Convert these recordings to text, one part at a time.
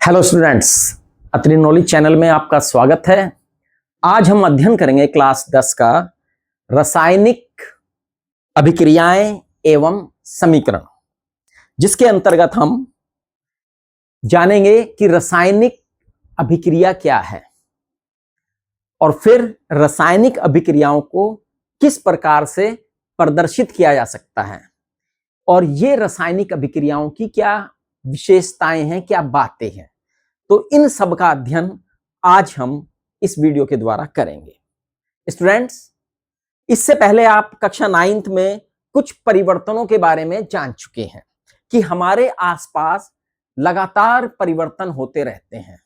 Hello students, अत्री knowledge channel में आपका स्वागत है। आज हम अध्ययन करेंगे क्लास 10 का रासायनिक अभिक्रियाएं एवं समीकरण, जिसके अंतर्गत हम जानेंगे कि रासायनिक अभिक्रिया क्या है और फिर रासायनिक अभिक्रियाओं को किस प्रकार से प्रदर्शित किया जा सकता है और ये रासायनिक अभिक्रियाओं की क्या विशेषताएं हैं, क्या बातें हैं। तो इन सब का अध्ययन आज हम इस वीडियो के द्वारा करेंगे। स्टूडेंट्स, इससे पहले आप कक्षा 9th में कुछ परिवर्तनों के बारे में जान चुके हैं कि हमारे आसपास लगातार परिवर्तन होते रहते हैं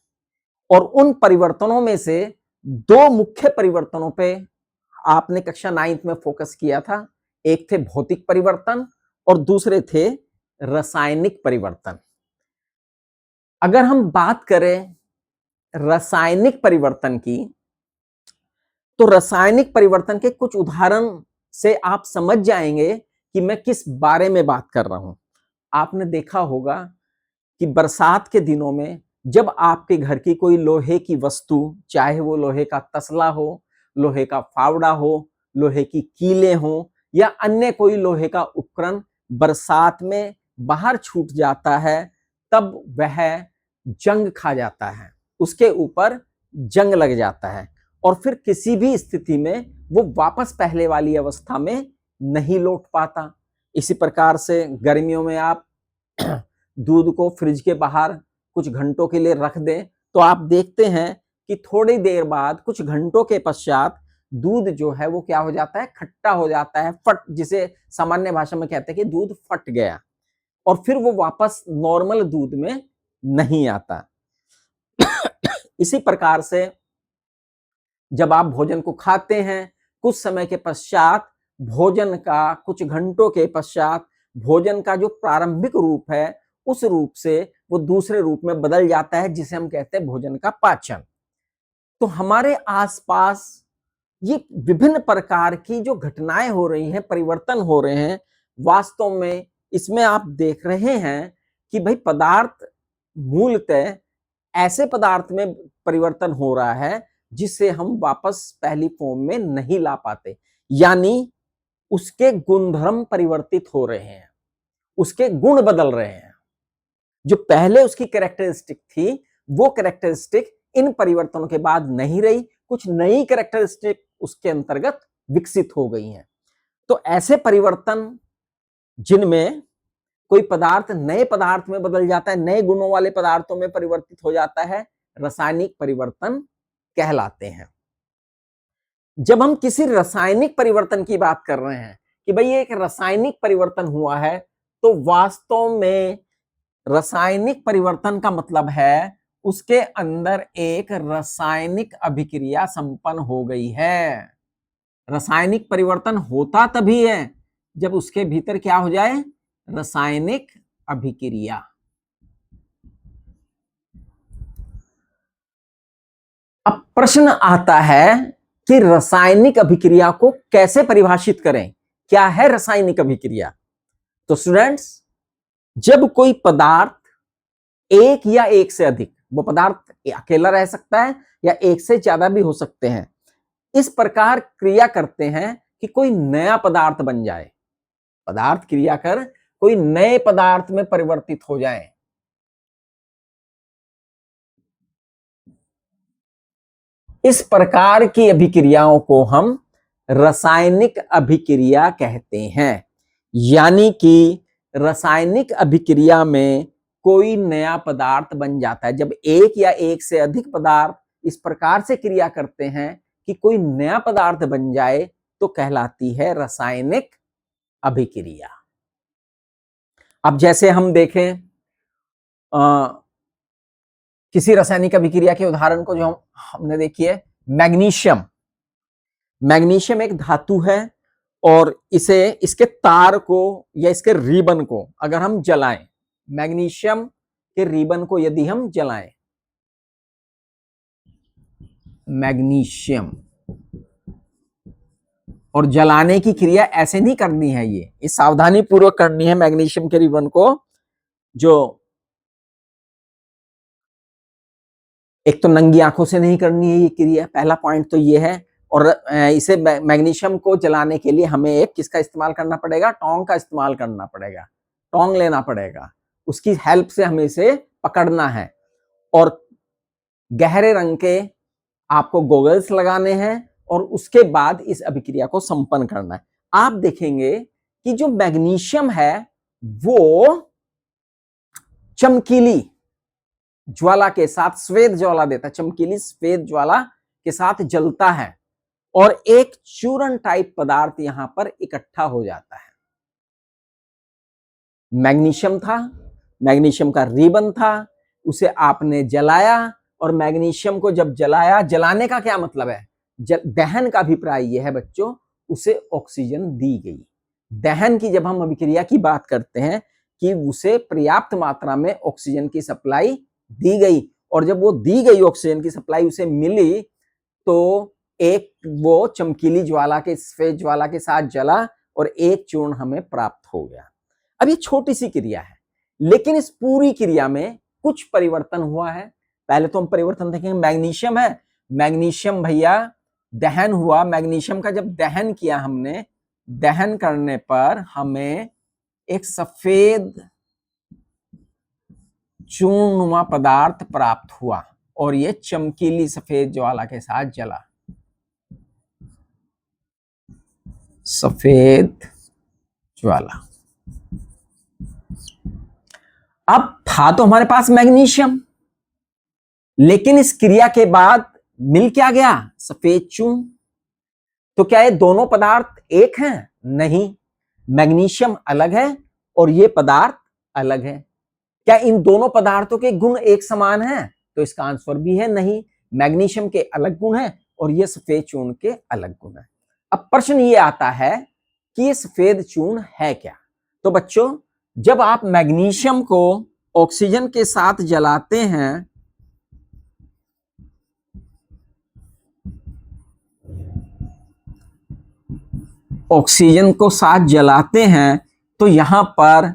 और उन परिवर्तनों में से दो मुख्य परिवर्तनों पे आपने कक्षा 9th में फोकस किया था। एक थे भौतिक परिवर्तन और दूसरे थे रासायनिक परिवर्तन। अगर हम बात करें रासायनिक परिवर्तन की, तो रासायनिक परिवर्तन के कुछ उदाहरण से आप समझ जाएंगे कि मैं किस बारे में बात कर रहा हूं। आपने देखा होगा कि बरसात के दिनों में जब आपके घर की कोई लोहे की वस्तु, चाहे वो लोहे का तसला हो, लोहे का फावड़ा हो, लोहे की कीलें हो या अन्य कोई लोहे का उपकरण बरसात में बाहर छूट जाता है, तब वह जंग खा जाता है, उसके ऊपर जंग लग जाता है और फिर किसी भी स्थिति में वो वापस पहले वाली अवस्था में नहीं लौट पाता। इसी प्रकार से गर्मियों में आप दूध को फ्रिज के बाहर कुछ घंटों के लिए रख दें तो आप देखते हैं कि थोड़ी देर बाद, कुछ घंटों के पश्चात दूध जो है वो क्या हो जाता है, खट्टा हो जाता है, जिसे सामान्य भाषा में कहते हैं कि दूध फट गया और फिर वो वापस नॉर्मल दूध में नहीं आता। इसी प्रकार से जब आप भोजन को खाते हैं, कुछ समय के पश्चात, भोजन का कुछ घंटों के पश्चात भोजन का जो प्रारंभिक रूप है उस रूप से वो दूसरे रूप में बदल जाता है, जिसे हम कहते हैं भोजन का पाचन। तो हमारे आसपास ये विभिन्न प्रकार की जो घटनाएं हो रही हैं, परिवर्तन हो रहे हैं, वास्तव में इसमें आप देख रहे हैं कि भाई पदार्थ मूलतः ऐसे पदार्थ में परिवर्तन हो रहा है जिसे हम वापस पहली फॉर्म में नहीं ला पाते, यानी उसके गुणधर्म परिवर्तित हो रहे हैं, उसके गुण बदल रहे हैं। जो पहले उसकी कैरेक्टरिस्टिक थी वो कैरेक्टरिस्टिक इन परिवर्तनों के बाद नहीं रही, कुछ नई कैरेक्टरिस्टिक उसके अंतर्गत विकसित हो गई हैं। तो ऐसे परिवर्तन जिनमें कोई पदार्थ नए पदार्थ में बदल जाता है, नए गुणों वाले पदार्थों में परिवर्तित हो जाता है, रासायनिक परिवर्तन कहलाते हैं। जब हम किसी रासायनिक परिवर्तन की बात कर रहे हैं कि भाई एक रासायनिक परिवर्तन हुआ है, तो वास्तव में रासायनिक परिवर्तन का मतलब है उसके अंदर एक रासायनिक अभिक्रिया संपन्न हो गई है। रासायनिक परिवर्तन होता तभी है जब उसके भीतर क्या हो जाए, रासायनिक अभिक्रिया। अब प्रश्न आता है कि रासायनिक अभिक्रिया को कैसे परिभाषित करें, क्या है रासायनिक अभिक्रिया। तो स्टूडेंट्स, जब कोई पदार्थ एक या एक से अधिक, वो पदार्थ अकेला रह सकता है या एक से ज्यादा भी हो सकते हैं, इस प्रकार क्रिया करते हैं कि कोई नया पदार्थ बन जाए, पदार्थ क्रिया कर कोई नए पदार्थ में परिवर्तित हो जाए, इस प्रकार की अभिक्रियाओं को हम रासायनिक अभिक्रिया कहते हैं। यानी कि रासायनिक अभिक्रिया में कोई नया पदार्थ बन जाता है। जब एक या एक से अधिक पदार्थ इस प्रकार से क्रिया करते हैं कि कोई नया पदार्थ बन जाए, तो कहलाती है रासायनिक अभिक्रिया। अब जैसे हम देखें किसी रासायनिक अभिक्रिया के उदाहरण को, जो हमने देखी है मैग्नीशियम। मैग्नीशियम एक धातु है और इसे, इसके तार को या इसके रिबन को अगर हम जलाएं, मैग्नीशियम के रिबन को यदि हम जलाएं, मैग्नीशियम, और जलाने की क्रिया ऐसे नहीं करनी है, ये सावधानी पूर्वक करनी है। मैग्नीशियम के रिबन को जो एक तो नंगी आंखों से नहीं करनी है ये क्रिया, पहला पॉइंट तो ये है। और इसे मैग्नीशियम को जलाने के लिए हमें एक किसका इस्तेमाल करना पड़ेगा, टोंग का इस्तेमाल करना पड़ेगा, टोंग लेना पड़ेगा, उसकी हेल्प से हमें इसे पकड़ना है। और गहरे रंग के आपको गॉगल्स लगाने हैं और उसके बाद इस अभिक्रिया को संपन्न करना है। आप देखेंगे कि जो मैग्नीशियम है वो चमकीली ज्वाला के साथ श्वेत ज्वाला देता है, चमकीली श्वेत ज्वाला के साथ जलता है और एक चूर्ण टाइप पदार्थ यहां पर इकट्ठा हो जाता है। मैग्नीशियम था, मैग्नीशियम का रिबन था, उसे आपने जलाया और मैग्नीशियम को जब जलाया, जलाने का क्या मतलब है, दहन का अभिप्राय यह है बच्चों, उसे ऑक्सीजन दी गई। दहन की जब हम अभिक्रिया की बात करते हैं कि उसे पर्याप्त मात्रा में ऑक्सीजन की सप्लाई दी गई, और जब वो दी गई ऑक्सीजन की सप्लाई उसे मिली तो एक वो चमकीली ज्वाला के श्वेत ज्वाला के साथ जला और एक चूर्ण हमें प्राप्त हो गया। अब ये छोटी सी क्रिया है, लेकिन इस पूरी क्रिया में कुछ परिवर्तन हुआ है। पहले तो हम परिवर्तन देखेंगे, मैग्नीशियम है, मैग्नीशियम भैया दहन हुआ, मैग्नीशियम का जब दहन किया हमने, दहन करने पर हमें एक सफेद चूर्णनुमा पदार्थ प्राप्त हुआ और ये चमकीली सफेद ज्वाला के साथ जला, सफेद ज्वाला। अब था तो हमारे पास मैग्नीशियम, लेकिन इस क्रिया के बाद मिल क्या गया, सफेद चूर्ण। तो क्या ये दोनों पदार्थ एक हैं? नहीं, मैग्नीशियम अलग है और ये पदार्थ अलग है। क्या इन दोनों पदार्थों के गुण एक समान हैं? तो इसका आंसर भी है नहीं, मैग्नीशियम के अलग गुण हैं और ये सफेद चूर्ण के अलग गुण हैं। अब प्रश्न ये आता है कि ये सफेद चूर्ण है क्या? तो बच्चों, जब आप मैग्नीशियम को ऑक्सीजन के साथ जलाते हैं ऑक्सीजन को साथ जलाते हैं तो यहां पर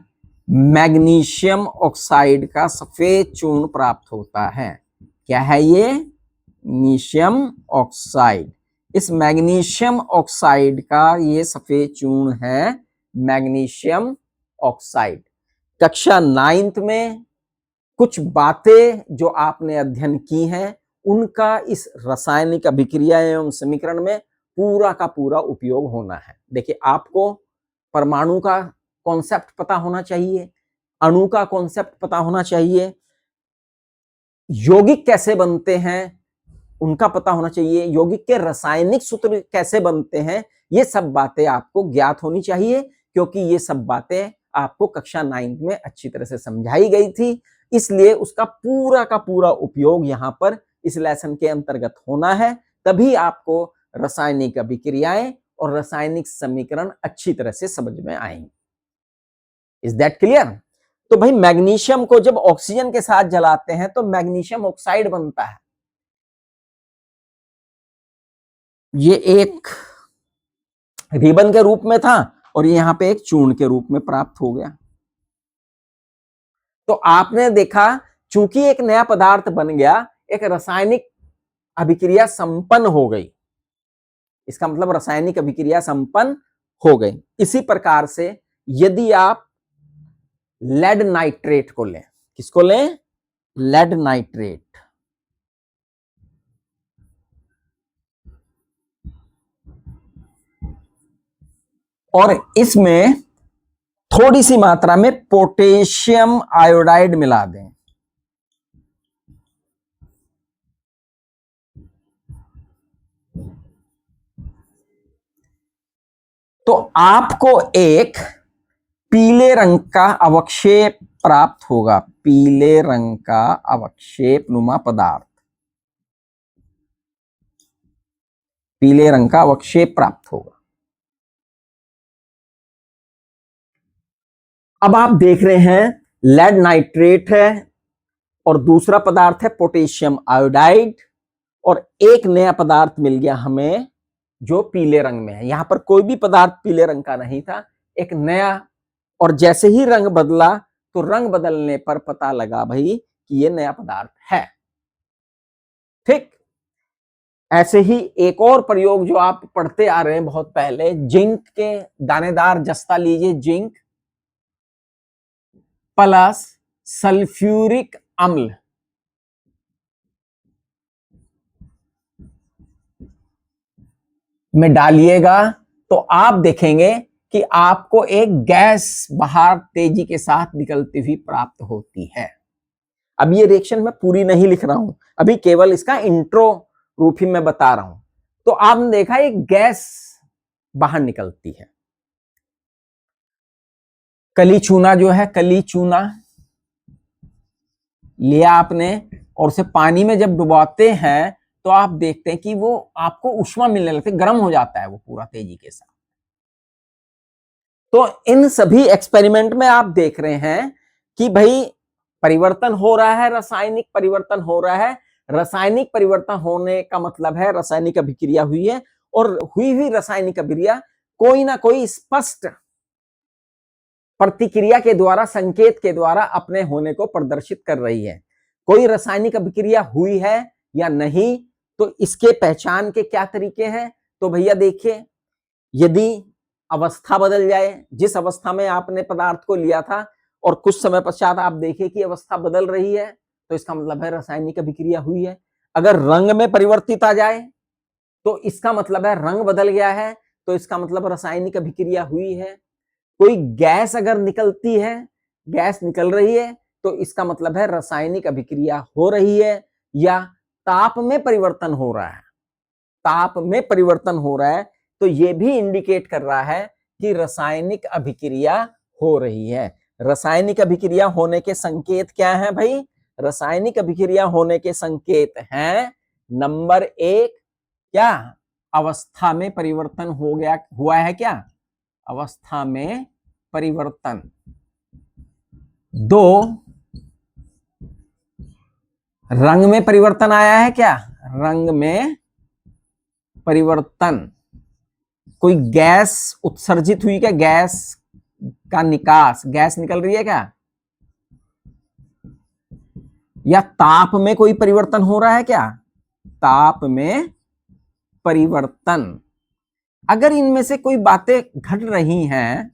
मैग्नीशियम ऑक्साइड का सफेद चूर्ण प्राप्त होता है। क्या है ये? Magnesium oxide. इस मैग्नीशियम ऑक्साइड का ये सफेद चूर्ण है मैग्नीशियम ऑक्साइड। कक्षा 9th में कुछ बातें जो आपने अध्ययन की हैं उनका इस रासायनिक अभिक्रिया एवं समीकरण में पूरा का पूरा उपयोग होना है। देखिए, आपको परमाणु का कॉन्सेप्ट पता होना चाहिए, अणु का कॉन्सेप्ट पता होना चाहिए, यौगिक कैसे बनते हैं उनका पता होना चाहिए, यौगिक के रासायनिक सूत्र कैसे बनते हैं, ये सब बातें आपको ज्ञात होनी चाहिए, क्योंकि ये सब बातें आपको कक्षा 9th में अच्छी तरह से समझाई गई थी। इसलिए उसका पूरा का पूरा उपयोग यहां पर इस लेसन के अंतर्गत होना है, तभी आपको रासायनिक अभिक्रियाएं और रासायनिक समीकरण अच्छी तरह से समझ में आएंगे। Is that clear? तो भाई, मैग्नीशियम को जब ऑक्सीजन के साथ जलाते हैं तो मैग्नीशियम ऑक्साइड बनता है। ये एक रिबन के रूप में था और ये यहां पे एक चूर्ण के रूप में प्राप्त हो गया। तो आपने देखा, चूंकि एक नया पदार्थ बन गया, एक रासायनिक अभिक्रिया संपन्न हो गई, इसका मतलब रासायनिक अभिक्रिया संपन्न हो गई। इसी प्रकार से यदि आप लेड नाइट्रेट को लें, किसको लें? Lead nitrate. और इसमें थोड़ी सी मात्रा में पोटेशियम आयोडाइड मिला दें, तो आपको एक पीले रंग का अवक्षेप प्राप्त होगा, पीले रंग का अवक्षेप नुमा पदार्थ, पीले रंग का अवक्षेप प्राप्त होगा। अब आप देख रहे हैं लेड नाइट्रेट है और दूसरा पदार्थ है पोटेशियम आयोडाइड, और एक नया पदार्थ मिल गया हमें जो पीले रंग में है। यहां पर कोई भी पदार्थ पीले रंग का नहीं था, एक नया, और जैसे ही रंग बदला तो रंग बदलने पर पता लगा भाई कि ये नया पदार्थ है। ठीक, ऐसे ही एक और प्रयोग जो आप पढ़ते आ रहे हैं बहुत पहले, जिंक के दानेदार जस्ता लीजिए, जिंक प्लस सल्फ्यूरिक अम्ल, में डालिएगा तो आप देखेंगे कि आपको एक गैस बाहर तेजी के साथ निकलती हुई प्राप्त होती है। अब ये रिएक्शन मैं पूरी नहीं लिख रहा हूं, अभी केवल इसका इंट्रो रूप ही मैं बता रहा हूं। तो आपने देखा एक गैस बाहर निकलती है। कली चूना जो है, कली चूना लिया आपने और उसे पानी में जब डुबाते हैं तो आप देखते हैं कि वो आपको ऊष्मा मिलने लगती है, गर्म हो जाता है वो पूरा तेजी के साथ। तो इन सभी एक्सपेरिमेंट में आप देख रहे हैं कि भाई परिवर्तन हो रहा है, रासायनिक परिवर्तन हो रहा है। रासायनिक परिवर्तन होने का मतलब है रासायनिक अभिक्रिया हुई है, और हुई हुई रासायनिक अभिक्रिया कोई ना कोई स्पष्ट प्रतिक्रिया के द्वारा, संकेत के द्वारा अपने होने को प्रदर्शित कर रही है। कोई रासायनिक अभिक्रिया हुई है या नहीं, तो इसके पहचान के क्या तरीके हैं? तो भैया देखिए, यदि अवस्था बदल जाए, जिस अवस्था में आपने पदार्थ को लिया था और कुछ समय पश्चात आप देखें कि अवस्था बदल रही है, तो इसका मतलब है रासायनिक अभिक्रिया हुई है। अगर रंग में परिवर्तित आ जाए तो इसका मतलब है रंग बदल गया है, तो इसका मतलब रासायनिक अभिक्रिया हुई है। कोई गैस अगर निकलती है, गैस निकल रही है, तो इसका मतलब है रासायनिक अभिक्रिया हो रही है। या ताप में परिवर्तन हो रहा है, ताप में परिवर्तन हो रहा है, तो यह भी इंडिकेट कर रहा है कि रासायनिक अभिक्रिया हो रही है। रासायनिक अभिक्रिया होने के संकेत क्या हैं भाई? रासायनिक अभिक्रिया होने के संकेत हैं, नंबर एक, क्या अवस्था में परिवर्तन हो गया, हुआ है क्या? अवस्था में परिवर्तन। दो, रंग में परिवर्तन आया है क्या? रंग में परिवर्तन। कोई गैस उत्सर्जित हुई क्या? गैस का निकास, गैस निकल रही है क्या? या ताप में कोई परिवर्तन हो रहा है क्या? ताप में परिवर्तन। अगर इनमें से कोई बातें घट रही हैं,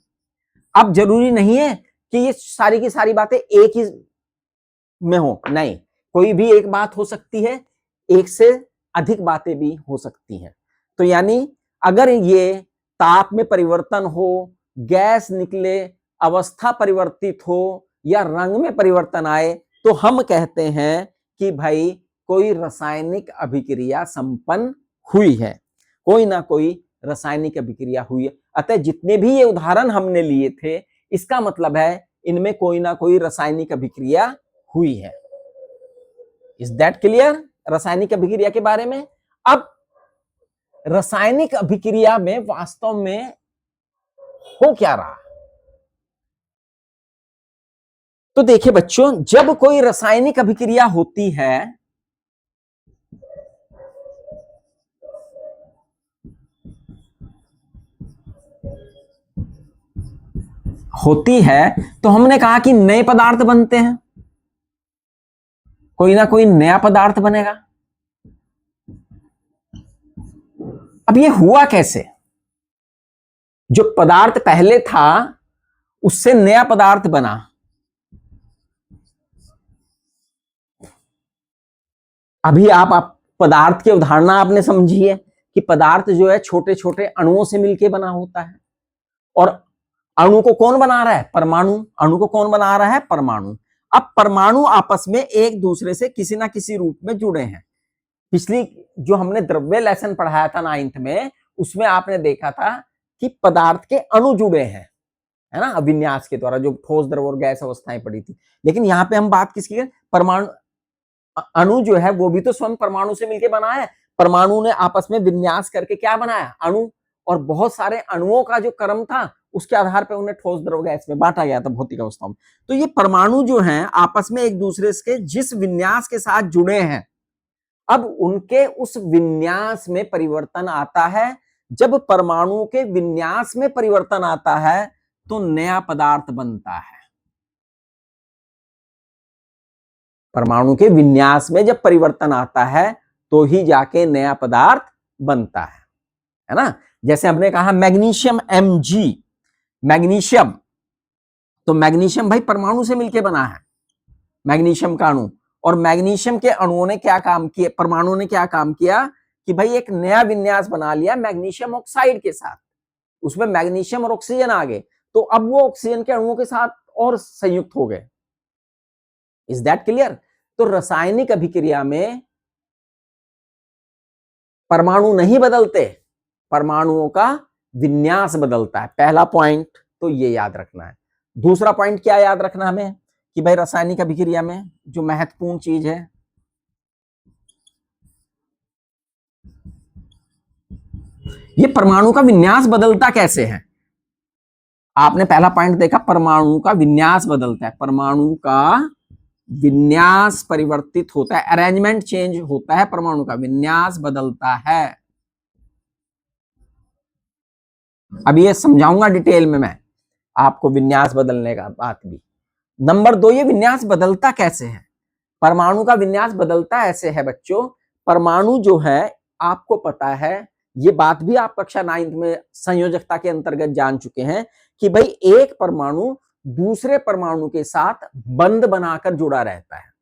अब जरूरी नहीं है कि ये सारी की सारी बातें एक ही में हो, नहीं, कोई भी एक बात हो सकती है, एक से अधिक बातें भी हो सकती हैं। तो यानी अगर ये ताप में परिवर्तन हो, गैस निकले, अवस्था परिवर्तित हो या रंग में परिवर्तन आए, तो हम कहते हैं कि भाई कोई रासायनिक अभिक्रिया संपन्न हुई है, कोई ना कोई रासायनिक अभिक्रिया हुई है। अतः जितने भी ये उदाहरण हमने लिए थे, इसका मतलब है इनमें कोई ना कोई रासायनिक अभिक्रिया हुई है। इज दैट क्लियर रासायनिक अभिक्रिया के बारे में? अब रासायनिक अभिक्रिया में वास्तव में हो क्या रहा? तो देखिए बच्चों, जब कोई रासायनिक अभिक्रिया होती है, तो हमने कहा कि नए पदार्थ बनते हैं, कोई ना कोई नया पदार्थ बनेगा। अब ये हुआ कैसे? जो पदार्थ पहले था उससे नया पदार्थ बना। अभी आप पदार्थ की अवधारणा आपने समझी है कि पदार्थ जो है छोटे छोटे अणुओं से मिलकर बना होता है, और अणु को कौन बना रहा है? परमाणु। अणु को कौन बना रहा है? परमाणु। अब परमाणु आपस में एक दूसरे से किसी ना किसी रूप में जुड़े हैं। पिछली जो हमने द्रव्य लेसन पढ़ाया था 9th में, उसमें आपने देखा था कि पदार्थ के अणु जुड़े हैं, है ना, अभिन्यास के द्वारा, जो ठोस, द्रव और गैस अवस्थाएं पड़ी थी। लेकिन यहां पे हम बात किसकी करें? परमाणु। अणु जो है वो भी तो स्वयं परमाणु से मिलकर बना है। परमाणु ने आपस में विन्यास करके क्या बनाया? अणु। और बहुत सारे अणुओं का जो क्रम था उसके आधार पर उन्हें ठोस, द्रव, गैस में बांटा गया था भौतिक अवस्थाओं में। तो ये परमाणु जो हैं आपस में एक दूसरे के जिस विन्यास के साथ जुड़े हैं, अब उनके उस विन्यास में परिवर्तन आता है। जब परमाणु के विन्यास में परिवर्तन आता है तो नया पदार्थ बनता है। परमाणु के विन्यास में जब परिवर्तन आता है तो ही जाके नया पदार्थ बनता है ना। जैसे हमने कहा मैग्नीशियम Mg, मैग्नीशियम, तो मैग्नीशियम भाई परमाणु से मिलकर बना है, मैग्नीशियम का अणु। और मैग्नीशियम के अणुओं ने क्या काम किया, परमाणुओं ने क्या काम किया कि भाई एक नया विन्यास बना लिया मैग्नीशियम ऑक्साइड के साथ, उसमें मैग्नीशियम और ऑक्सीजन आ गए, तो अब वो ऑक्सीजन के अणुओं के साथ और संयुक्त हो गए। Is that clear? तो रासायनिक अभिक्रिया में परमाणु नहीं बदलते, परमाणुओं का विन्यास बदलता है। पहला पॉइंट तो ये याद रखना है। दूसरा पॉइंट क्या याद रखना हमें कि भाई रासायनिक अभिक्रिया में जो महत्वपूर्ण चीज है, ये परमाणु का विन्यास बदलता कैसे है। आपने पहला पॉइंट देखा, परमाणु का विन्यास बदलता है, परमाणु का विन्यास परिवर्तित होता है, अरेंजमेंट चेंज होता है, परमाणु का विन्यास बदलता है। अब ये समझाऊंगा डिटेल में मैं आपको विन्यास बदलने का बात भी। नंबर 2, ये विन्यास बदलता कैसे है। परमाणु का विन्यास बदलता ऐसे है बच्चों, परमाणु जो है आपको पता है, ये बात भी आप कक्षा 9 में संयोजकता के अंतर्गत जान चुके हैं कि भाई एक परमाणु दूसरे परमाणु के साथ बंध बनाकर जुड़ा रहता है।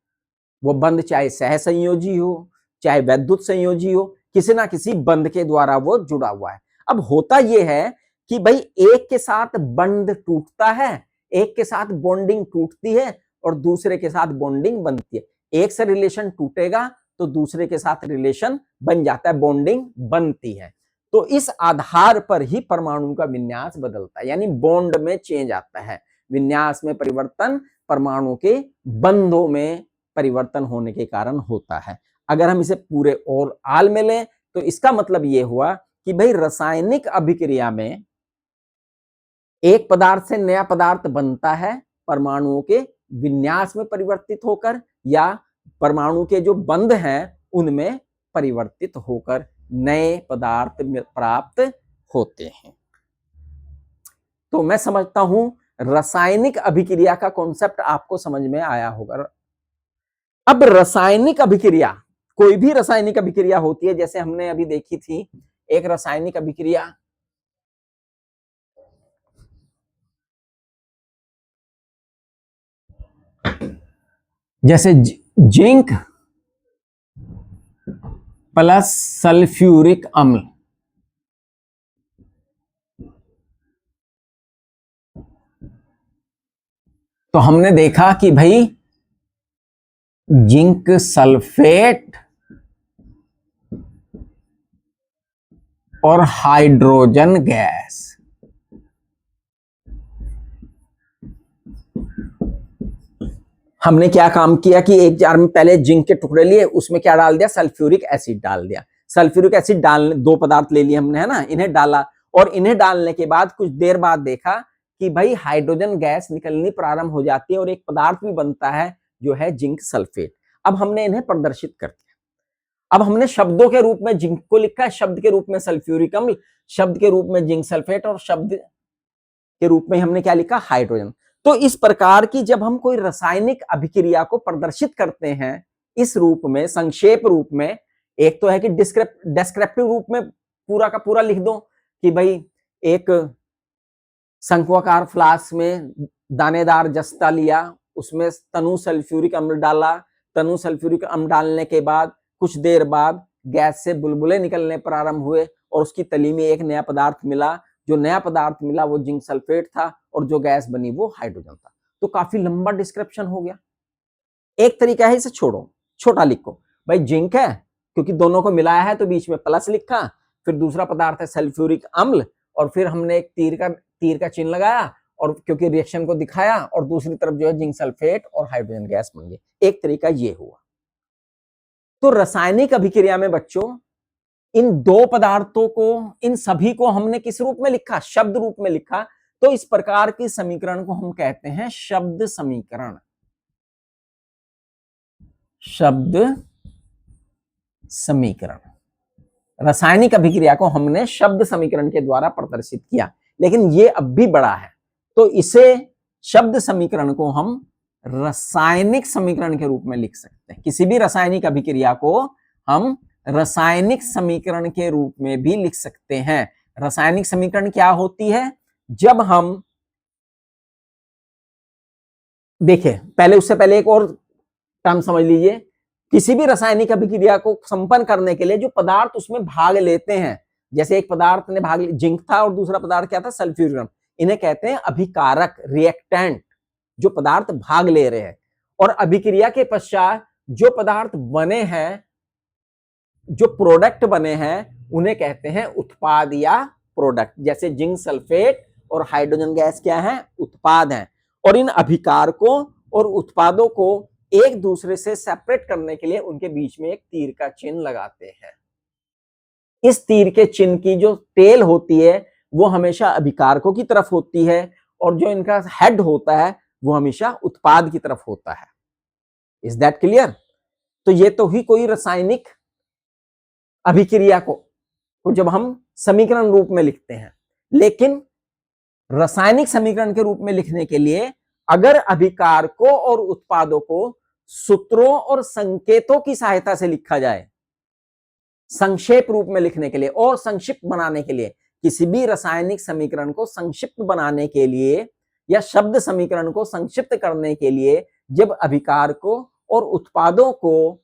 वो बंध चाहे सहसंयोजी हो, चाहे वैद्युत संयोजी हो, किसी ना किसी बंध के द्वारा वो जुड़ा हुआ है। अब होता यह है कि भाई एक के साथ बंध टूटता है, एक के साथ बॉन्डिंग टूटती है और दूसरे के साथ बॉन्डिंग बनती है। एक से रिलेशन टूटेगा तो दूसरे के साथ रिलेशन बन जाता है, बॉन्डिंग बनती है। तो इस आधार पर ही परमाणु का विन्यास बदलता है, यानी बॉन्ड में चेंज आता है, विन्यास में परिवर्तन परमाणु के बंधों में परिवर्तन होने के कारण होता है। अगर हम इसे पूरे और आल में लें तो इसका मतलब यह हुआ कि भाई रासायनिक अभिक्रिया में एक पदार्थ से नया पदार्थ बनता है परमाणुओं के विन्यास में परिवर्तित होकर, या परमाणु के जो बंध हैं उनमें परिवर्तित होकर नए पदार्थ प्राप्त होते हैं। तो मैं समझता हूं रासायनिक अभिक्रिया का कॉन्सेप्ट आपको समझ में आया होगा। अब रासायनिक अभिक्रिया, कोई भी रासायनिक अभिक्रिया होती है, जैसे हमने अभी देखी थी एक रासायनिक अभिक्रिया जैसे जिंक प्लस सल्फ्यूरिक अम्ल, तो हमने देखा कि भाई जिंक सल्फेट और हाइड्रोजन गैस, हमने क्या काम किया कि एक जार में पहले जिंक के टुकड़े लिए, उसमें क्या डाल दिया, सल्फ्यूरिक एसिड डाल दिया। सल्फ्यूरिक एसिड डालने, दो पदार्थ ले लिए हमने, है ना, इन्हें डाला, और इन्हें डालने के बाद कुछ देर बाद देखा कि भाई हाइड्रोजन गैस निकलनी प्रारंभ हो जाती है और एक पदार्थ भी बनता है जो है जिंक सल्फेट। अब हमने इन्हें प्रदर्शित कर दिया। अब हमने शब्दों के रूप में जिंक को लिखा है, शब्द के रूप में सल्फ्यूरिक अम्ल, शब्द के रूप में जिंक सल्फेट, और शब्द के रूप में हमने क्या लिखा, हाइड्रोजन। तो इस प्रकार की जब हम कोई रासायनिक अभिक्रिया को प्रदर्शित करते हैं इस रूप में, संक्षेप रूप में, एक तो है कि डिस्क्रिप्टिव रूप में पूरा का पूरा लिख दो कि भाई एक शंक्वाकार फ्लास्क में दानेदार जस्ता लिया, उसमें तनु सल्फ्यूरिक अम्ल डाला, तनु सल्फ्यूरिक अम्ल डालने के बाद कुछ देर बाद गैस से बुलबुले निकलने प्रारंभ हुए और उसकी तली में एक नया पदार्थ मिला, जो नया पदार्थ मिला वो जिंक सल्फेट था और जो गैस बनी वो हाइड्रोजन था। तो काफी लंबा डिस्क्रिप्शन हो गया। एक तरीका है, इसे छोड़ो, छोटा लिखो, भाई जिंक है क्योंकि दोनों को मिलाया है तो बीच में प्लस लिखा, फिर दूसरा पदार्थ है सल्फ्यूरिक अम्ल और फिर हमने एक तीर का चिन्ह लगाया और क्योंकि रिएक्शन को दिखाया, और दूसरी तरफ जो है जिंक सल्फेट और हाइड्रोजन गैस बन गई। एक तरीका ये हुआ। तो रासायनिक अभिक्रिया में बच्चों इन दो पदार्थों को, इन सभी को हमने किस रूप में लिखा, शब्द रूप में लिखा। तो इस प्रकार के समीकरण को हम कहते हैं शब्द समीकरण। शब्द समीकरण, रासायनिक अभिक्रिया को हमने शब्द समीकरण के द्वारा प्रदर्शित किया, लेकिन ये अब भी बड़ा है, तो इसे शब्द समीकरण को हम रासायनिक समीकरण के रूप में लिख सकते हैं। किसी भी रासायनिक अभिक्रिया को हम रासायनिक समीकरण के रूप में भी लिख सकते हैं। रासायनिक समीकरण क्या होती है? जब हम देखिए, पहले उससे पहले एक और टर्म समझ लीजिए। किसी भी रासायनिक अभिक्रिया को संपन्न करने के लिए जो पदार्थ उसमें भाग लेते हैं, जैसे एक पदार्थ ने भाग जिंक था और दूसरा पदार्थ क्या था? सल्फ्यूरिक। इन्हें कहते हैं अभिकारक, रिएक्टेंट, जो पदार्थ भाग ले रहे हैं। और अभिक्रिया के पश्चात जो पदार्थ बने हैं, जो प्रोडक्ट बने हैं, उन्हें कहते हैं उत्पाद या प्रोडक्ट। जैसे जिंक सल्फेट और हाइड्रोजन गैस क्या है? उत्पाद हैं। और इन अभिकारकों और उत्पादों को एक दूसरे से सेपरेट करने के लिए उनके बीच में एक तीर का चिन्ह लगाते हैं। इस तीर के चिन्ह की जो टेल होती है वो हमेशा अभिकारकों की तरफ होती है, और जो इनका हेड होता है वो हमेशा उत्पाद की तरफ होता है। Is that clear? तो ये तो ही कोई रासायनिक अभिक्रिया को जब हम समीकरण रूप में लिखते हैं। लेकिन रासायनिक समीकरण के रूप में लिखने के लिए अगर अभिकारकों और उत्पादों को सूत्रों और संकेतों की सहायता से लिखा जाए, संक्षेप रूप में लिखने के लिए और संक्षिप्त बनाने के लिए, किसी भी रासायनिक समीकरण को संक्षिप्त बनाने के लिए या शब्द समीकरण को संक्षिप्त करने के लिए जब अभिकारकों और उत्पादों को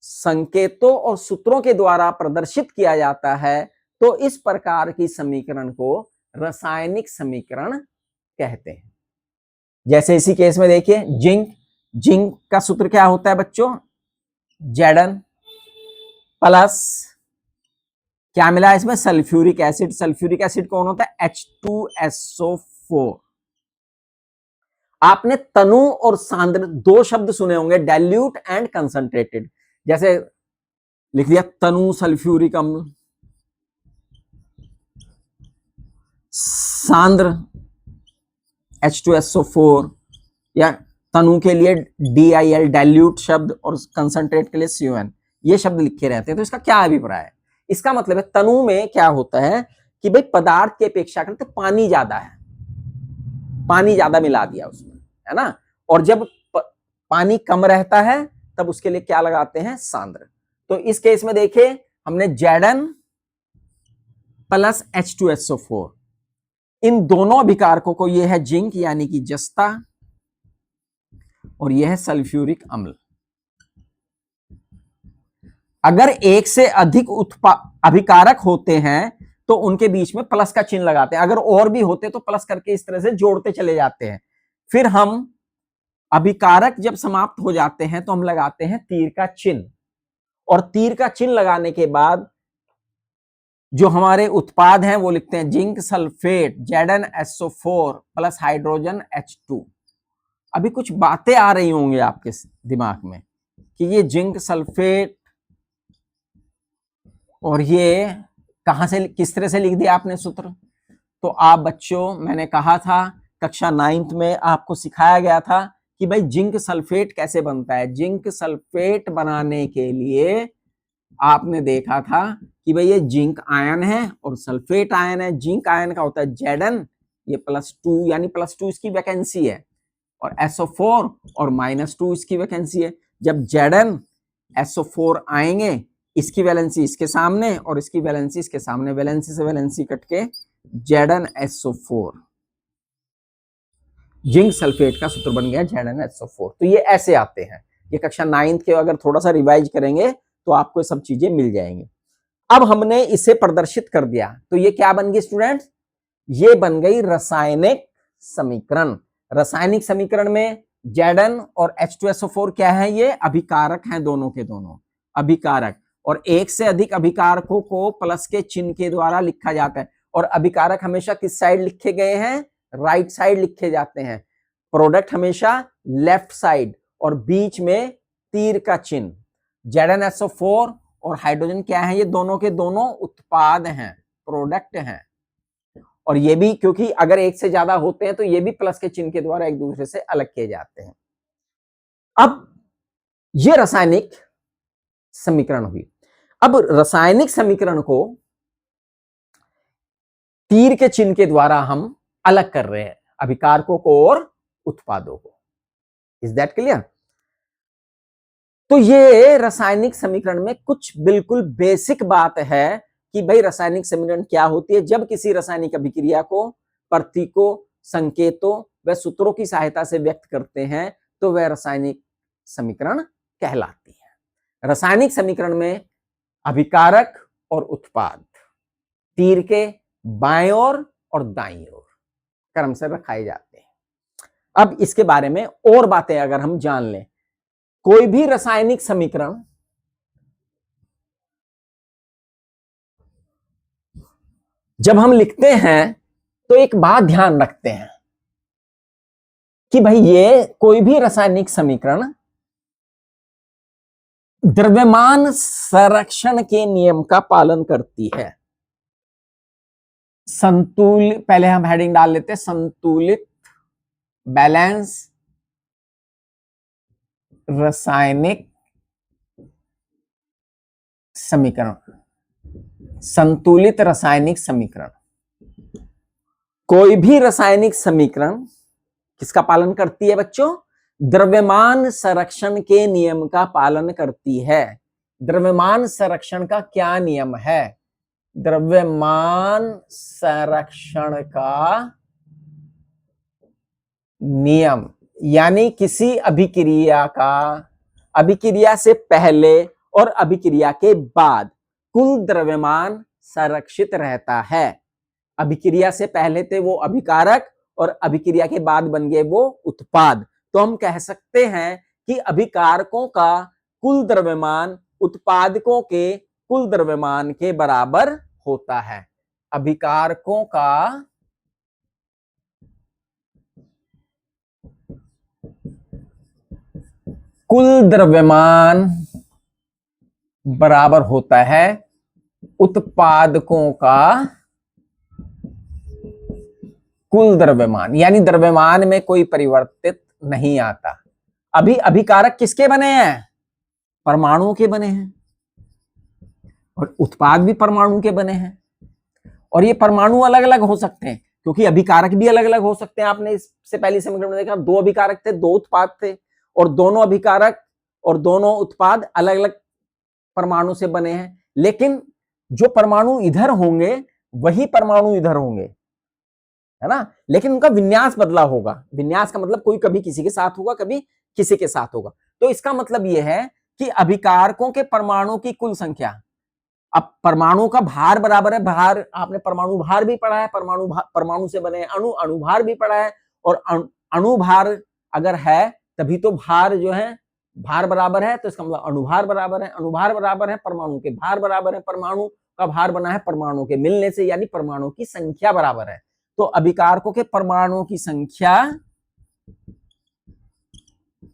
संकेतों और सूत्रों के द्वारा प्रदर्शित किया जाता है, तो इस प्रकार की समीकरण को रासायनिक समीकरण कहते हैं। जैसे इसी केस में देखिए, जिंक का सूत्र क्या होता है बच्चों? Zn प्लस क्या मिला इसमें? Sulphuric acid. सल्फ्यूरिक एसिड कौन होता है? H2SO4। आपने तनु और सांद्र दो शब्द सुने होंगे, डाइल्यूट एंड कंसंट्रेटेड। जैसे लिख दिया तनु सल्फ्यूरिक अम्ल, सांद्र H2SO4, या तनु के लिए DIL डाइल्यूट शब्द और कंसंट्रेट के लिए CON, ये शब्द लिखे रहते हैं। तो इसका क्या अभिप्राय है? इसका मतलब है तनु में क्या होता है कि भाई पदार्थ की अपेक्षा करते पानी ज्यादा है, पानी ज्यादा मिला दिया उसमें, है ना। और जब पानी कम रहता है तब उसके लिए क्या लगाते हैं? सांद्र। तो इस केस में देखिए हमने Zn प्लस H2SO4, इन दोनों अभिकारकों को, ये है जिंक यानी कि जस्ता और यह है सल्फ्यूरिक अम्ल। अगर एक से अधिक अभिकारक होते हैं तो उनके बीच में प्लस का चिन्ह लगाते हैं। अगर और भी होते तो प्लस करके इस तरह से जोड़ते चले जाते हैं। फिर हम अभिकारक जब समाप्त हो जाते हैं तो हम लगाते हैं तीर का चिन्ह, और तीर का चिन्ह लगाने के बाद जो हमारे उत्पाद हैं वो लिखते हैं zinc sulphate ZnSO4 plus hydrogen H2। अभी कुछ बातें आ रही होंगी आपके दिमाग में कि ये जिंक सल्फेट और ये कहां से, किस तरह से लिख दिया आपने सूत्र। तो आप बच्चों, मैंने कहा था कक्षा 9th में आपको सिखाया गया था कि भाई जिंक सल्फेट कैसे बनता है। जिंक सल्फेट बनाने के लिए आपने देखा था कि भाई ये जिंक आयन है और सल्फेट आयन है। जिंक आयन का होता है Zn, ये +2 यानी +2 इसकी वैकेंसी है, और SO4 और -2 इसकी वैकेंसी है। जब ZnSO4 आएंगे, इसकी वैलेंसी इसके सामने और इसकी वैलेंसी इसके सामने, वैलेंसी से वैलेंसी कट के ZnSO4, जिंक सल्फेट का सूत्र बन गया ZnSO4। तो ये ऐसे आते हैं। ये कक्षा 9th के अगर थोड़ा सा रिवाइज करेंगे तो आपको सब चीजें मिल जाएंगी। अब हमने इसे प्रदर्शित कर दिया तो ये क्या बन गई स्टूडेंट्स? ये बन गई रासायनिक समीकरण। रासायनिक समीकरण में Zn और H2SO4 क्या है? ये अभिकारक हैं, दोनों के दोनों अभिकारक, और एक से अधिक अभिकारकों को प्लस के चिन्ह के द्वारा लिखा जाता है। और अभिकारक हमेशा किस साइड लिखे गए हैं? राइट साइड लिखे जाते हैं। प्रोडक्ट हमेशा लेफ्ट साइड, और बीच में तीर का चिन्ह। ZnSO4 और हाइड्रोजन क्या है? ये दोनों के दोनों उत्पाद हैं, प्रोडक्ट हैं। और ये भी, क्योंकि अगर एक से ज्यादा होते हैं तो ये भी प्लस के चिन्ह के द्वारा एक दूसरे से अलग किए जाते हैं। अब ये रासायनिक समीकरण हुई। अब रासायनिक समीकरण को तीर के चिन्ह के द्वारा हम अलग कर रहे हैं, अभिकारकों को और उत्पादों को। Is that clear? तो ये रासायनिक समीकरण में कुछ बिल्कुल बेसिक बात है कि भाई रासायनिक समीकरण क्या होती है। जब किसी रासायनिक अभिक्रिया को प्रतीकों, संकेतों व सूत्रों की सहायता से व्यक्त करते हैं तो वह रासायनिक समीकरण कहलाती है। रासायनिक समीकरण में अभिकारक और उत्पाद तीर के बाएं ओर और दाईं ओर क्रम से रखाए जाते हैं। अब इसके बारे में और बातें अगर हम जान लें, कोई भी रासायनिक समीकरण जब हम लिखते हैं तो एक बात ध्यान रखते हैं कि भाई ये कोई भी रासायनिक समीकरण द्रव्यमान संरक्षण के नियम का पालन करती है। संतुलित, पहले हम हेडिंग डाल लेते हैं, संतुलित बैलेंस रासायनिक समीकरण। संतुलित रासायनिक समीकरण, कोई भी रासायनिक समीकरण किसका पालन करती है बच्चों? द्रव्यमान संरक्षण के नियम का पालन करती है। द्रव्यमान संरक्षण का क्या नियम है? द्रव्यमान संरक्षण का नियम यानी किसी अभिक्रिया का, अभिक्रिया से पहले और अभिक्रिया के बाद कुल द्रव्यमान संरक्षित रहता है। अभिक्रिया से पहले थे वो अभिकारक और अभिक्रिया के बाद बन गए वो उत्पाद। तो हम कह सकते हैं कि अभिकारकों का कुल द्रव्यमान उत्पादकों के कुल द्रव्यमान के बराबर होता है। अभिकारकों का कुल द्रव्यमान बराबर होता है उत्पादकों का कुल द्रव्यमान, यानी द्रव्यमान में कोई परिवर्तित नहीं आता। अभी अभिकारक किसके बने हैं? परमाणुओं के बने हैं, और उत्पाद भी परमाणु के बने हैं। और ये परमाणु अलग अलग हो सकते हैं क्योंकि अभिकारक भी अलग अलग हो सकते हैं। आपने इससे पहले समीकरण में देखा, दो अभिकारक थे, दो उत्पाद थे, और दोनों अभिकारक और दोनों उत्पाद अलग अलग परमाणु से बने हैं। लेकिन जो परमाणु इधर होंगे वही परमाणु इधर होंगे, है ना, लेकिन उनका विन्यास बदला होगा। विन्यास का मतलब कोई कभी किसी के साथ होगा, कभी किसी के साथ होगा। तो इसका मतलब यह है कि अभिकारकों के परमाणु की कुल संख्या, अब परमाणु का भार बराबर है, भार आपने परमाणु भार भी पढ़ा है, परमाणु से बने अणु, अणुभार भी पढ़ा है। और अणुभार अगर है तभी तो भार जो है भार बराबर है, तो इसका मतलब अणुभार बराबर है। अणुभार बराबर है परमाणु के भार बराबर है, परमाणु का भार बना है परमाणु के मिलने से, यानी परमाणु की संख्या बराबर है। तो अभिकारकों के परमाणुओं की संख्या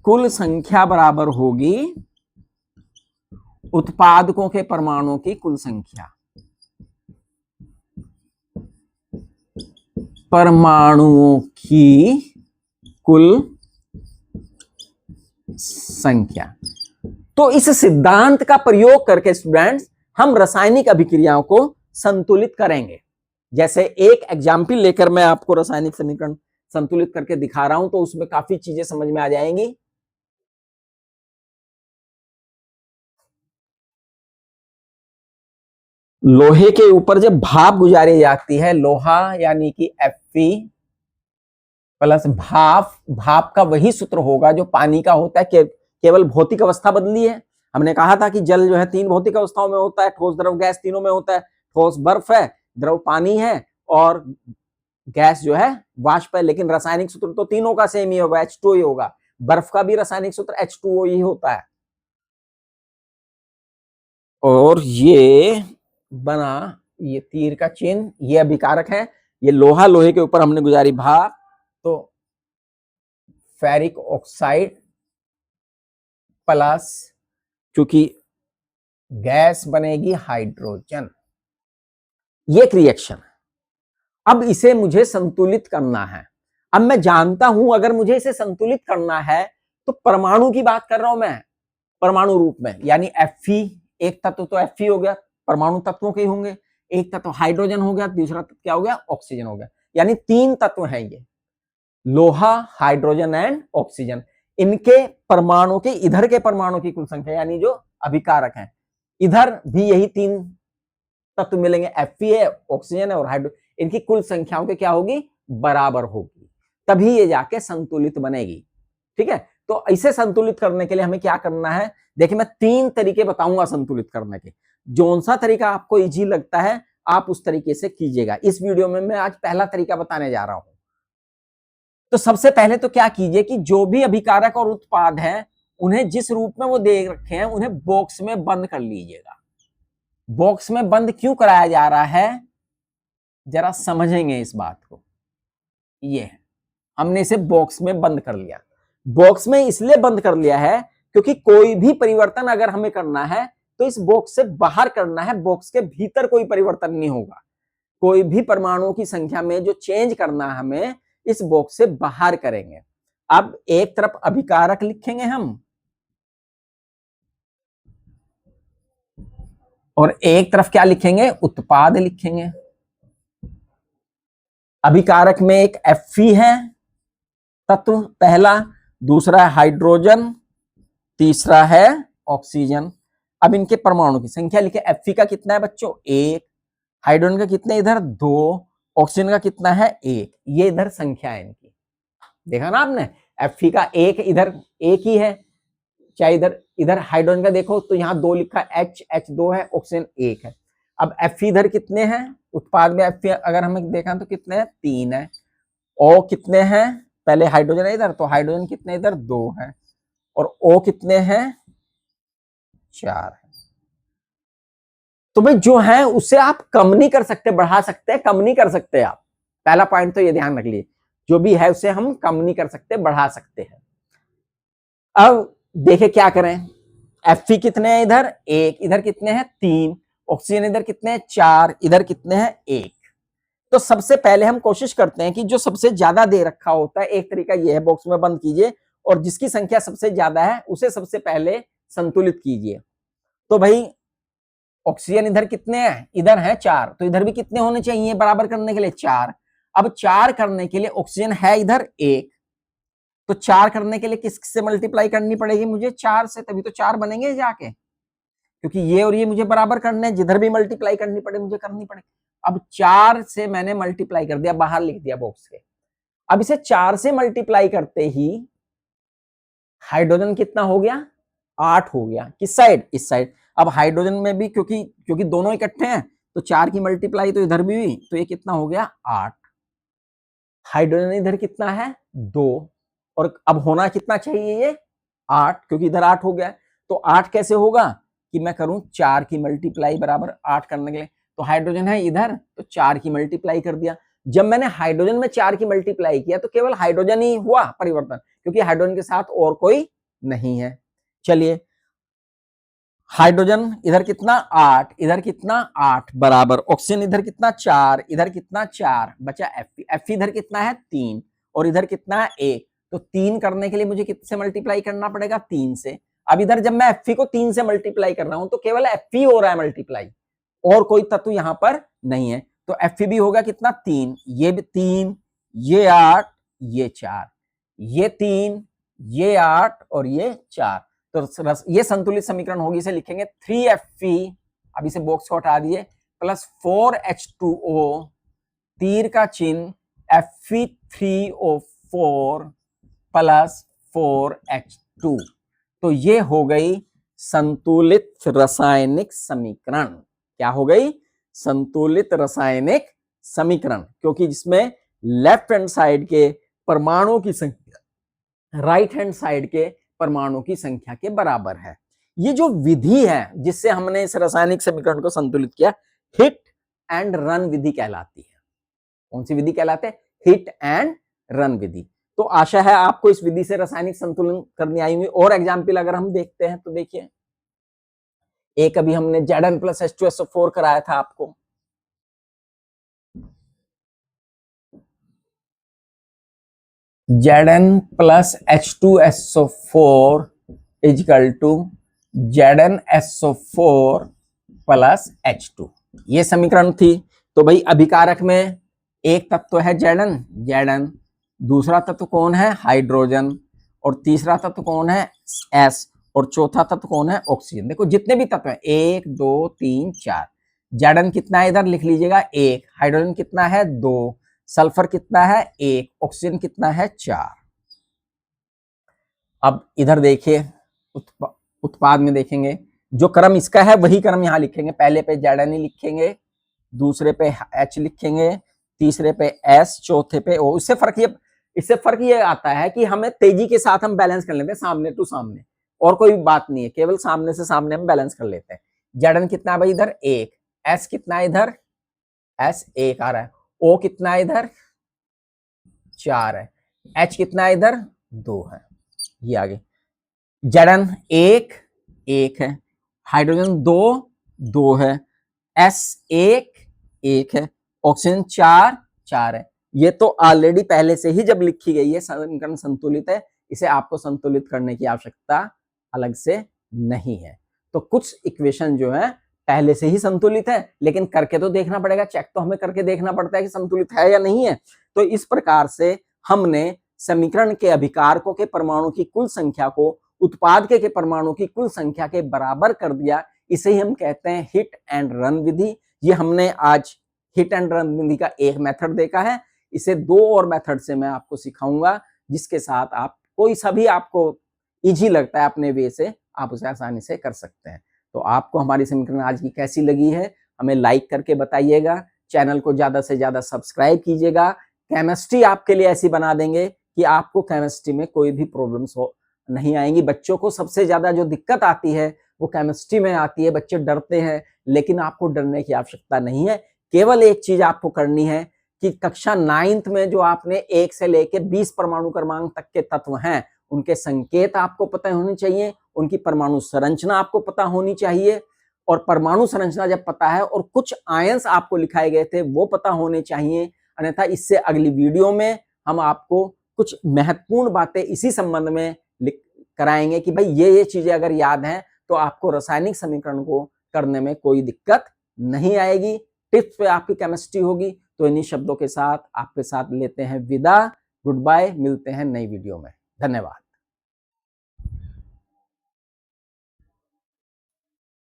कुल संख्या बराबर होगी उत्पादकों के परमाणुओं की कुल संख्या। परमाणुओं की कुल संख्या। तो इस सिद्धांत का प्रयोग करके स्टूडेंट्स हम रासायनिक अभिक्रियाओं को संतुलित करेंगे। जैसे एक एग्जाम्पल लेकर मैं आपको रासायनिक समीकरण संतुलित करके दिखा रहा हूं, तो उसमें काफी चीजें समझ में आ जाएंगी। लोहे के ऊपर जब भाप गुजारी जाती है, लोहा यानी कि Fe प्लस भाप, भाप का वही सूत्र होगा जो पानी का होता है, केवल भौतिक अवस्था बदली है। हमने कहा था कि जल जो है तीन भौतिक अवस्थाओं में होता है, ठोस, द्रव, गैस, तीनों में होता है। ठोस बर्फ है, द्रव पानी है, और गैस जो है वाष्प है। लेकिन रासायनिक सूत्र तो तीनों का सेम ही होगा, H2O ही होगा। बर्फ का भी रासायनिक सूत्र H2O ही होता है। और ये बना ये तीर का चिन्ह, ये अभिकारक है। ये लोहा, लोहे के ऊपर हमने गुजारी भाप, तो फेरिक ऑक्साइड प्लस, क्योंकि गैस बनेगी हाइड्रोजन, ये एक रिएक्शन। अब इसे मुझे संतुलित करना है। अब मैं जानता हूं अगर मुझे इसे संतुलित करना है तो परमाणु की बात कर रहा हूं मैं, परमाणु रूप में, यानी Fe, एक तत्व तो Fe हो गया, परमाणु तत्वों के होंगे। एक तत्व हाइड्रोजन हो गया, दूसरा तत्व क्या हो गया? ऑक्सीजन हो गया। यानी तीन तत्व हैं ये, लोहा, हाइड्रोजन एंड ऑक्सीजन। इनके परमाणु के इधर के परमाणु की कुल संख्या यानी जो अभिकारक हैं, इधर भी यही 3 तत्व मिलेंगे, Fe है, ऑक्सीजन है और हाइड्रो, इनकी कुल संख्याओं के क्या होगी, बराबर होगी, तभी ये जाके संतुलित बनेगी। ठीक है, तो इसे संतुलित करने के लिए हमें क्या करना है, देखिए मैं 3 तरीके बताऊंगा संतुलित करने के, जोन सा तरीका आपको इजी लगता है आप उस तरीके से कीजिएगा। इस वीडियो में मैं आज पहला तरीका बताने जा रहा हूं। तो सबसे पहले तो क्या कीजिए कि जो भी अभिकारक और उत्पाद है उन्हें जिस रूप में वो दे रखे हैं उन्हें बॉक्स में बंद कर लीजिएगा। बॉक्स में बंद क्यों कराया जा रहा है, जरा समझेंगे इस बात को। ये है, हमने इसे बॉक्स में बंद कर लिया। बॉक्स में इसलिए बंद कर लिया है क्योंकि कोई भी परिवर्तन अगर हमें करना है तो इस बॉक्स से बाहर करना है, बॉक्स के भीतर कोई परिवर्तन नहीं होगा। कोई भी परमाणुओं की संख्या में जो चेंज करना है हमें इस बॉक्स से बाहर करेंगे। अब एक तरफ अभिकारक लिखेंगे हम और एक तरफ क्या लिखेंगे, उत्पाद लिखेंगे। अभिकारक में एक Fe है तत्व पहला, दूसरा है हाइड्रोजन, तीसरा है ऑक्सीजन। अब इनके परमाणु की संख्या लिखे, Fe का कितना है बच्चों, 1, हाइड्रोजन का कितने इधर 2, ऑक्सीजन का कितना है 1, ये इधर संख्या है इनकी। देखा ना आपने, Fe का 1 इधर 1 ही है, चाहे इधर हाइड्रोजन का देखो तो यहाँ 2 लिखा है, H2 है, ऑक्सीजन 1 है। अब Fe इधर कितने हैं, उत्पाद में Fe अगर हमें देखा तो कितने हैं, 3 है। O कितने हैं, पहले हाइड्रोजन है इधर, तो हाइड्रोजन कितने इधर 2 है, और O कितने हैं 4 है। तो भाई जो है उससे आप कम नहीं कर सकते, बढ़ा सकते हैं, कम नहीं कर सकते आप। पहला पॉइंट तो ये ध्यान रख लीजिए, जो भी है उसे हम कम नहीं कर सकते, बढ़ा सकते हैं। अब देखे क्या करें, Fe कितने हैं इधर 1, इधर कितने हैं 3, ऑक्सीजन इधर कितने हैं 4, इधर कितने हैं 1। तो सबसे पहले हम कोशिश करते हैं कि जो सबसे ज्यादा दे रखा होता है, एक तरीका यह है बॉक्स में बंद कीजिए और जिसकी संख्या सबसे ज्यादा है उसे सबसे पहले संतुलित कीजिए। तो भाई ऑक्सीजन इधर कितने हैं, इधर है 4, तो इधर भी कितने होने चाहिए बराबर करने के लिए 4। अब 4 करने के लिए ऑक्सीजन है इधर 1, तो 4 करने के लिए किससे मल्टीप्लाई करनी पड़ेगी मुझे, 4 से, तभी तो 4 बनेंगे जाके, क्योंकि ये और ये मुझे बराबर करने, जिधर भी मल्टीप्लाई करनी पड़े मुझे करनी पड़े। अब 4 से मैंने मल्टीप्लाई कर दिया, बाहर लिख दिया बॉक्स के। अब इसे 4 से मल्टीप्लाई करते ही हाइड्रोजन कितना हो गया, 8 हो गया। किस साइड, इस साइड। अब हाइड्रोजन में भी क्योंकि दोनों इकट्ठे हैं तो 4 की मल्टीप्लाई तो इधर भी हुई, तो ये कितना हो गया 8। हाइड्रोजन इधर कितना है 2, और अब होना कितना चाहिए ये 8, क्योंकि इधर 8 हो गया। तो 8 कैसे होगा कि मैं करूं 4 की मल्टीप्लाई बराबर 8 करने के लिए, तो हाइड्रोजन है इधर तो 4 की मल्टीप्लाई कर दिया। जब मैंने हाइड्रोजन में 4 की मल्टीप्लाई किया तो केवल हाइड्रोजन ही हुआ परिवर्तन, क्योंकि हाइड्रोजन के साथ और कोई नहीं है। चलिए, हाइड्रोजन इधर कितना 8, इधर कितना 8 बराबर, ऑक्सीजन इधर कितना 4, इधर कितना 4, बचा Fe इधर कितना है 3 और इधर कितना है 1। तो 3 करने के लिए मुझे कितने से मल्टीप्लाई करना पड़ेगा, 3 से। अब इधर जब मैं Fe को 3 से मल्टीप्लाई कर रहा हूं तो केवल Fe हो रहा है मल्टीप्लाई, और कोई तत्व यहां पर नहीं है। तो Fe भी होगा कितना 3, ये भी 3, ये 8, ये 4, ये 3, ये 8 और ये 4। तो ये संतुलित समीकरण होगी, इसे लिखेंगे 3Fe, अब इसे बॉक्स को हटा दिए, प्लस 4H2O, तीर का चिन्ह, Fe3O4 प्लस 4H2। तो ये हो गई संतुलित रासायनिक समीकरण। क्या हो गई, संतुलित रासायनिक समीकरण, क्योंकि जिसमें लेफ्ट हैंड साइड के परमाणुओं की संख्या राइट हैंड साइड के परमाणु की संख्या के बराबर है। ये जो विधि है जिससे हमने इस रासायनिक समीकरण को संतुलित किया, हिट एंड रन विधि कहलाती है। कौन सी विधि कहलाते हैं, हिट एंड रन विधि। तो आशा है आपको इस विधि से रासायनिक संतुलन करनी आई हुई। और एग्जाम्पल अगर हम देखते हैं तो देखिए, एक अभी हमने Zn+H2SO4 कराया था आपको, Zn+H2SO4 equal to ZnSO4 plus H2, ये समीकरण थी। तो भाई अभिकारक में एक तत्व है Zn, दूसरा तत्व कौन है हाइड्रोजन, और तीसरा तत्व कौन है, एस, और चौथा तत्व कौन है, ऑक्सीजन। देखो जितने भी तत्व हैं 1 2 3 4, Zn कितना है इधर लिख लीजिएगा 1, हाइड्रोजन कितना है 2, सल्फर कितना है 1, ऑक्सीजन कितना है 4। अब इधर देखिए उत्पाद में देखेंगे, जो क्रम इसका है वही क्रम यहां लिखेंगे। पहले पे Zn ही लिखेंगे, दूसरे पे H लिखेंगे, तीसरे पे S, चौथे पे O। इससे फर्क ये आता है कि हमें तेजी के साथ हम बैलेंस कर लेते हैं, सामने टू सामने, और कोई बात नहीं है, केवल सामने से सामने हम बैलेंस कर लेते हैं। Zn कितना है भाई इधर 1, S कितना है इधर, S 1 आ रहा है, O कितना है इधर 4 है, H कितना है इधर 2 है। ये आगे Zn 1 1 है, हाइड्रोजन 2 2 है, S 1 1 है, ऑक्सीजन 4 4 है। ये तो ऑलरेडी पहले से ही जब लिखी गई है समीकरण संतुलित है, इसे आपको संतुलित करने की आवश्यकता अलग से नहीं है। तो कुछ इक्वेशन जो है पहले से ही संतुलित है, लेकिन करके तो देखना पड़ेगा, चेक तो हमें करके देखना पड़ता है कि संतुलित है या नहीं है। तो इस प्रकार से हमने समीकरण के अभिकारकों के परमाणु की कुल संख्या को उत्पाद के परमाणु की कुल संख्या के बराबर कर दिया। इसे ही हम कहते हैं हिट एंड रन विधि। ये हमने आज हिट एंड रन विधि का एक मेथड देखा है, इसे 2 और मेथड से मैं आपको सिखाऊंगा, जिसके साथ आप कोई सा भी आपको इजी लगता है अपने वे से आप उसे आसानी से कर सकते हैं। तो आपको हमारी समीकरण आज की कैसी लगी है हमें लाइक करके बताइएगा, चैनल को ज्यादा से ज्यादा सब्सक्राइब कीजिएगा। केमिस्ट्री आपके लिए ऐसी बना देंगे कि आपको केमिस्ट्री में कोई भी प्रॉब्लम्स हो नहीं आएंगी। बच्चों को सबसे ज्यादा जो दिक्कत आती है वो केमिस्ट्री में आती है, बच्चे डरते हैं, लेकिन आपको डरने की आवश्यकता नहीं है। केवल एक चीज आपको करनी है कि कक्षा 9th में जो आपने 1 से लेके 20 परमाणु क्रमांक तक के तत्व हैं उनके संकेत आपको पता होने चाहिए, उनकी परमाणु संरचना आपको पता होनी चाहिए, और परमाणु संरचना जब पता है और कुछ आयंस आपको लिखाए गए थे वो पता होने चाहिए। अन्यथा इससे अगली वीडियो में हम आपको कुछ महत्वपूर्ण बातें इसी संबंध में कराएंगे कि भाई ये चीजें अगर याद हैं तो आपको रासायनिक समीकरण को करने में कोई दिक्कत नहीं आएगी, टिप्स पे आपकी केमिस्ट्री होगी। तो इन्हीं शब्दों के साथ आपके साथ लेते हैं विदा, गुड बाय, मिलते हैं नई वीडियो में, धन्यवाद।